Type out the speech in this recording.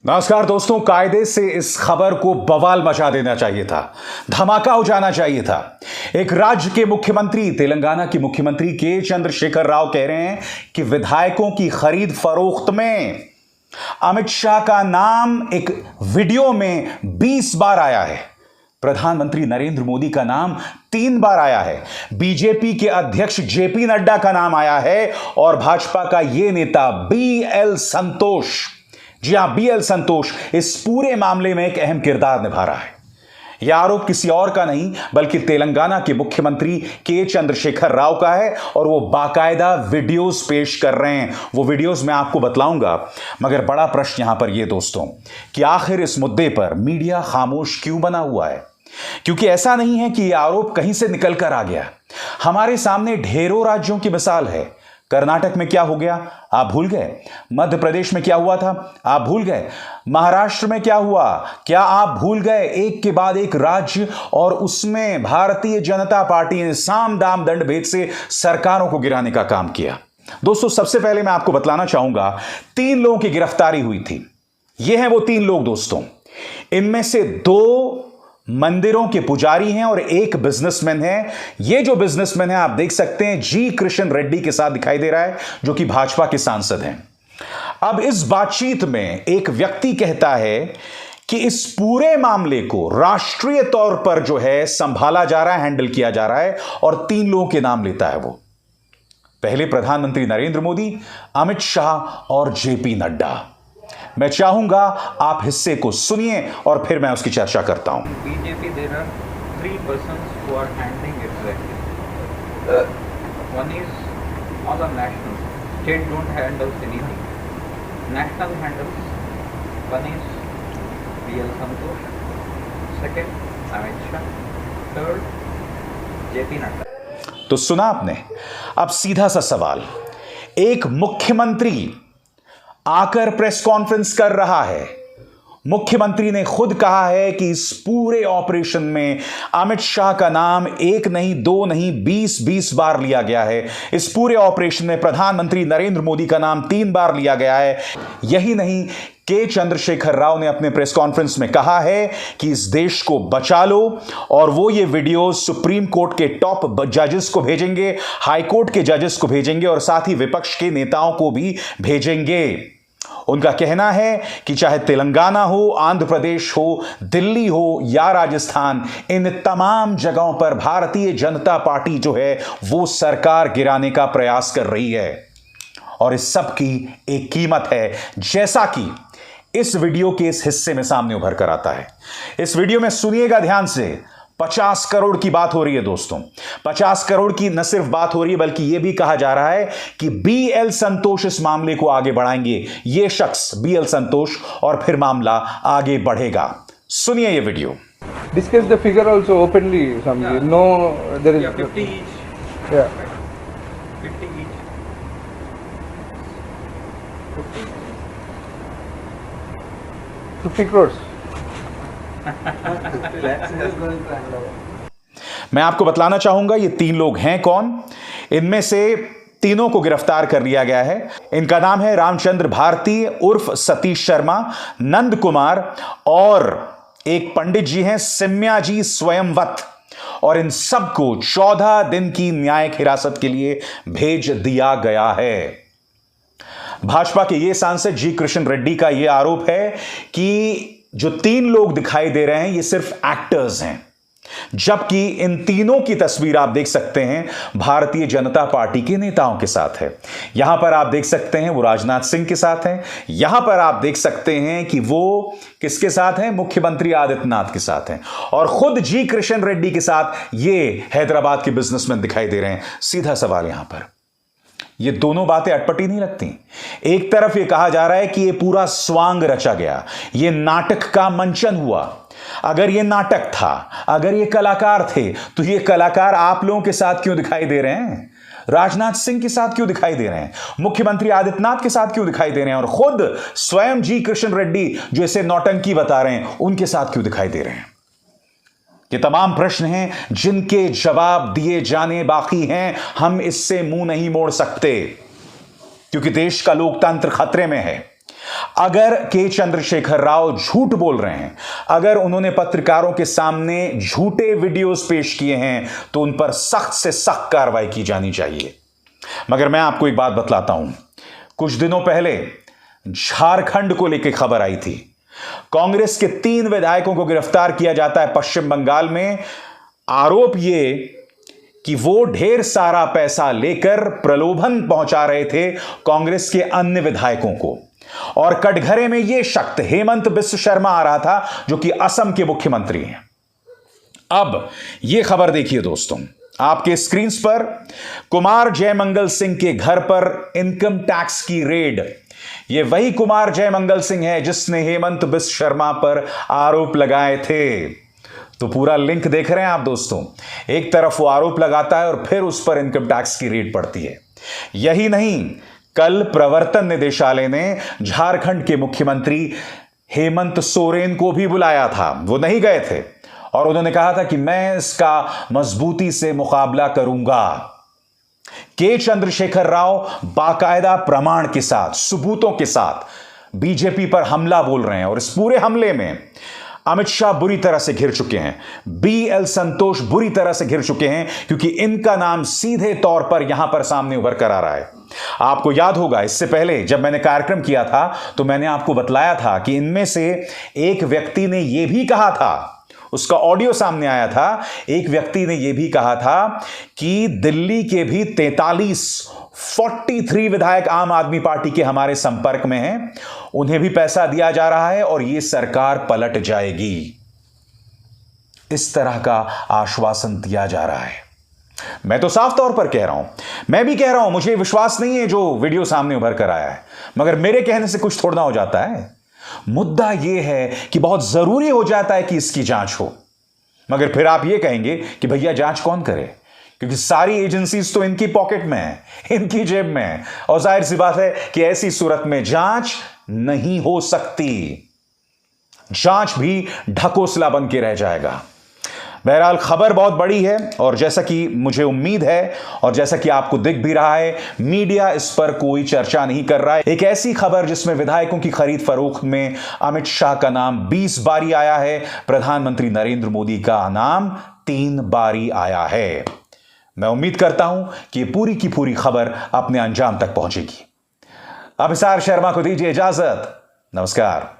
नमस्कार दोस्तों, कायदे से इस खबर को बवाल मचा देना चाहिए था, धमाका हो जाना चाहिए था। एक राज्य के मुख्यमंत्री, तेलंगाना के मुख्यमंत्री के चंद्रशेखर राव कह रहे हैं कि विधायकों की खरीद फरोख्त में अमित शाह का नाम एक वीडियो में 20 बार आया है। प्रधानमंत्री नरेंद्र मोदी का नाम 3 बार आया है। बीजेपी के अध्यक्ष जेपी नड्डा का नाम आया है और भाजपा का यह नेता बीएल संतोष, जी हां, बीएल संतोष इस पूरे मामले में एक अहम किरदार निभा रहा है। यह आरोप किसी और का नहीं बल्कि तेलंगाना के मुख्यमंत्री के चंद्रशेखर राव का है और वो बाकायदा वीडियोस पेश कर रहे हैं। वो वीडियोस मैं आपको बतलाऊंगा, मगर बड़ा प्रश्न यहां पर यह दोस्तों कि आखिर इस मुद्दे पर मीडिया खामोश क्यों बना हुआ है? क्योंकि ऐसा नहीं है कि यह आरोप कहीं से निकल कर आ गया। हमारे सामने ढेरों राज्यों की मिसाल है। कर्नाटक में क्या हो गया आप भूल गए? मध्य प्रदेश में क्या हुआ था आप भूल गए? महाराष्ट्र में क्या हुआ क्या आप भूल गए? एक के बाद एक राज्य, और उसमें भारतीय जनता पार्टी ने साम दाम दंड भेद से सरकारों को गिराने का काम किया। दोस्तों, सबसे पहले मैं आपको बतलाना चाहूंगा, 3 लोगों की गिरफ्तारी हुई थी। ये हैं वो 3 लोग दोस्तों। इनमें से 2 मंदिरों के पुजारी हैं और एक बिजनेसमैन है। ये जो बिजनेसमैन है आप देख सकते हैं जी कृष्ण रेड्डी के साथ दिखाई दे रहा है, जो कि भाजपा के सांसद हैं। अब इस बातचीत में एक व्यक्ति कहता है कि इस पूरे मामले को राष्ट्रीय तौर पर जो है संभाला जा रहा है, हैंडल किया जा रहा है, और 3 लोगों के नाम लेता है। वो पहले प्रधानमंत्री नरेंद्र मोदी, अमित शाह और जेपी नड्डा। मैं चाहूंगा आप हिस्से को सुनिए और फिर मैं उसकी चर्चा करता हूं। BJP there are 3 persons who are handling exactly. One is all the national. State don't handle anything. National handles. One is BL Santosh. Second, Amit Shah. Third, JP Nadda. तो सुना आपने। अब सीधा सा सवाल, एक मुख्यमंत्री आकर प्रेस कॉन्फ्रेंस कर रहा है। मुख्यमंत्री ने खुद कहा है कि इस पूरे ऑपरेशन में अमित शाह का नाम 1 नहीं 2 नहीं 20 बार लिया गया है। इस पूरे ऑपरेशन में प्रधानमंत्री नरेंद्र मोदी का नाम 3 बार लिया गया है। यही नहीं, के चंद्रशेखर राव ने अपने प्रेस कॉन्फ्रेंस में कहा है कि इस देश को बचा लो, और वो ये वीडियो सुप्रीम कोर्ट के टॉप जजेस को भेजेंगे, हाई कोर्ट के जजेस को भेजेंगे और साथ ही विपक्ष के नेताओं को भी भेजेंगे। उनका कहना है कि चाहे तेलंगाना हो, आंध्र प्रदेश हो, दिल्ली हो या राजस्थान, इन तमाम जगहों पर भारतीय जनता पार्टी जो है वो सरकार गिराने का प्रयास कर रही है, और इस सब की एक कीमत है, जैसा कि इस वीडियो के इस हिस्से में सामने उभर कर आता है। इस वीडियो में सुनिएगा ध्यान से। 50 करोड़ की बात हो रही है दोस्तों। 50 करोड़ की न सिर्फ बात हो रही है बल्कि यह भी कहा जा रहा है कि बीएल संतोष इस मामले को आगे बढ़ाएंगे। यह शख्स बीएल संतोष, और फिर मामला आगे बढ़ेगा। सुनिए ये video. Discuss the figure also openly. No, there is 50 each. Yeah. 50 each. 50 crores. मैं आपको बतलाना चाहूंगा ये 3 लोग हैं कौन। इनमें से तीनों को गिरफ्तार कर लिया गया है। इनका नाम है रामचंद्र भारती उर्फ सतीश शर्मा, नंद कुमार, और एक पंडित जी हैं सिम्या जी स्वयंवत, और इन सबको 14 दिन की न्यायिक हिरासत के लिए भेज दिया गया है। भाजपा के ये सांसद जी कृष्ण रेड्डी का यह आरोप है कि जो 3 लोग दिखाई दे रहे हैं ये सिर्फ एक्टर्स हैं, जबकि इन तीनों की तस्वीर आप देख सकते हैं भारतीय जनता पार्टी के नेताओं के साथ है। यहां पर आप देख सकते हैं वो राजनाथ सिंह के साथ हैं। यहां पर आप देख सकते हैं कि वो किसके साथ हैं? मुख्यमंत्री आदित्यनाथ के साथ हैं, और खुद जी कृष्ण रेड्डी के साथ ये हैदराबाद के बिजनेसमैन दिखाई दे रहे हैं। सीधा सवाल यहां पर, ये दोनों बातें अटपटी नहीं लगती? एक तरफ ये कहा जा रहा है कि ये पूरा स्वांग रचा गया, ये नाटक का मंचन हुआ। अगर ये नाटक था, अगर ये कलाकार थे, तो ये कलाकार आप लोगों के साथ क्यों दिखाई दे रहे हैं? राजनाथ सिंह के साथ क्यों दिखाई दे रहे हैं? मुख्यमंत्री आदित्यनाथ के साथ क्यों दिखाई दे रहे हैं? और खुद स्वयं जी कृष्ण रेड्डी जो इसे नौटंकी बता रहे हैं, उनके साथ क्यों दिखाई दे रहे हैं? ये तमाम प्रश्न हैं जिनके जवाब दिए जाने बाकी हैं। हम इससे मुंह नहीं मोड़ सकते क्योंकि देश का लोकतंत्र खतरे में है। अगर के चंद्रशेखर राव झूठ बोल रहे हैं, अगर उन्होंने पत्रकारों के सामने झूठे वीडियोस पेश किए हैं, तो उन पर सख्त से सख्त कार्रवाई की जानी चाहिए। मगर मैं आपको एक बात बतलाता हूं, कुछ दिनों पहले झारखंड को लेकर खबर आई थी। कांग्रेस के 3 विधायकों को गिरफ्तार किया जाता है पश्चिम बंगाल में। आरोप यह कि वो ढेर सारा पैसा लेकर प्रलोभन पहुंचा रहे थे कांग्रेस के अन्य विधायकों को। और कटघरे में यह शख्स हेमंत बिस्व शर्मा आ रहा था, जो कि असम के मुख्यमंत्री हैं। अब यह खबर देखिए दोस्तों, आपके स्क्रीन पर कुमार जयमंगल सिंह के घर पर इनकम टैक्स की रेड। यह वही कुमार जयमंगल सिंह है जिसने हेमंत बिस्व शर्मा पर आरोप लगाए थे। तो पूरा लिंक देख रहे हैं आप दोस्तों, एक तरफ वो आरोप लगाता है और फिर उस पर इनकम टैक्स की रेड पड़ती है। यही नहीं, कल प्रवर्तन निदेशालय ने झारखंड के मुख्यमंत्री हेमंत सोरेन को भी बुलाया था। वो नहीं गए थे और उन्होंने कहा था कि मैं इसका मजबूती से मुकाबला करूंगा। के चंद्रशेखर राव बाकायदा प्रमाण के साथ, सबूतों के साथ बीजेपी पर हमला बोल रहे हैं और इस पूरे हमले में अमित शाह बुरी तरह से घिर चुके हैं, BL संतोष बुरी तरह से घिर चुके हैं, क्योंकि इनका नाम सीधे तौर पर यहां पर सामने उभर कर आ रहा है। आपको याद होगा, इससे पहले जब मैंने कार्यक्रम किया था तो मैंने आपको बतलाया था कि इनमें से एक व्यक्ति ने यह भी कहा था, उसका ऑडियो सामने आया था, एक व्यक्ति ने यह भी कहा था कि दिल्ली के भी 43 विधायक आम आदमी पार्टी के हमारे संपर्क में हैं, उन्हें भी पैसा दिया जा रहा है और यह सरकार पलट जाएगी। इस तरह का आश्वासन दिया जा रहा है। मैं तो साफ तौर पर कह रहा हूं, मैं भी कह रहा हूं, मुझे विश्वास नहीं है जो वीडियो सामने उभर कर आया है, मगर मेरे कहने से कुछ थोड़ा ना हो जाता है। मुद्दा यह है कि बहुत जरूरी हो जाता है कि इसकी जांच हो। मगर फिर आप यह कहेंगे कि भैया जांच कौन करे, क्योंकि सारी एजेंसीज तो इनकी पॉकेट में है, इनकी जेब में है, और जाहिर सी बात है कि ऐसी सूरत में जांच नहीं हो सकती, जांच भी ढकोसला बन के रह जाएगा। बहरहाल खबर बहुत बड़ी है और जैसा कि मुझे उम्मीद है और जैसा कि आपको दिख भी रहा है, मीडिया इस पर कोई चर्चा नहीं कर रहा है। एक ऐसी खबर जिसमें विधायकों की खरीद फरोख्त में अमित शाह का नाम 20 बारी आया है, प्रधानमंत्री नरेंद्र मोदी का नाम 3 बारी आया है। मैं उम्मीद करता हूं कि पूरी की पूरी खबर अपने अंजाम तक पहुंचेगी। अभिसार शर्मा को दीजिए इजाजत। नमस्कार।